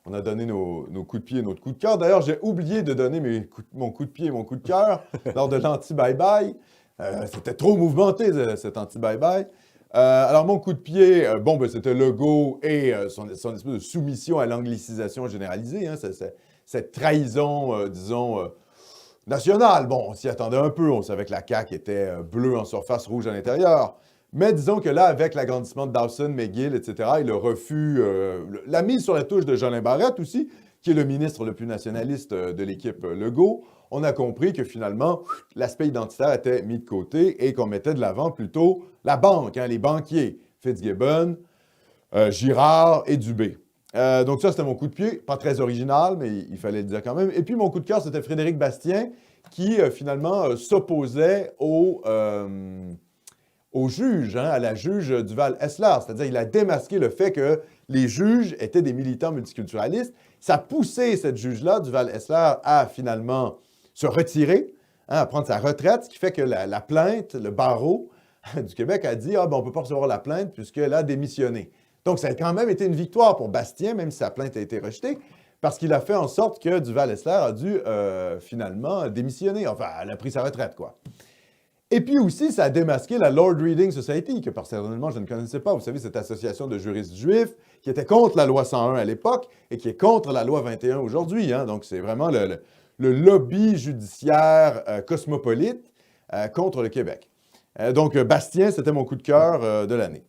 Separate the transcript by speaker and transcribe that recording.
Speaker 1: On a donné nos coups de pied et notre coup de cœur. D'ailleurs, j'ai oublié de donner mon coup de pied et mon coup de cœur lors de l'anti-bye-bye. C'était trop mouvementé, cet anti-bye-bye. Alors, mon coup de pied, c'était Legault et son espèce de soumission à l'anglicisation généralisée, hein, cette trahison, nationale. Bon, on s'y attendait un peu, on savait que la CAQ était bleue en surface, rouge à l'intérieur. Mais disons que là, avec l'agrandissement de Dawson, McGill, etc., et le refus, la mise sur la touche de Jolin Barrette aussi, qui est le ministre le plus nationaliste de l'équipe Legault, on a compris que finalement, l'aspect identitaire était mis de côté et qu'on mettait de l'avant plutôt la banque, hein, les banquiers, Fitzgibbon, Girard et Dubé. Donc ça, c'était mon coup de pied, pas très original, mais il fallait le dire quand même. Et puis mon coup de cœur, c'était Frédéric Bastien, qui finalement s'opposait au juge, hein, à la juge Duval-Essler. C'est-à-dire il a démasqué le fait que les juges étaient des militants multiculturalistes. Ça a poussé cette juge-là, Duval-Essler, à finalement se retirer, hein, à prendre sa retraite, ce qui fait que la plainte, le barreau du Québec a dit « Ah, ben on ne peut pas recevoir la plainte puisqu'elle a démissionné ». Donc, ça a quand même été une victoire pour Bastien, même si sa plainte a été rejetée, parce qu'il a fait en sorte que Duval-Essler a dû finalement démissionner. Enfin, elle a pris sa retraite, quoi. Et puis aussi, ça a démasqué la Lord Reading Society, que personnellement, je ne connaissais pas. Vous savez, cette association de juristes juifs qui était contre la loi 101 à l'époque et qui est contre la loi 21 aujourd'hui. Hein. Donc, c'est vraiment le lobby judiciaire cosmopolite contre le Québec. Donc, Bastien, c'était mon coup de cœur de l'année.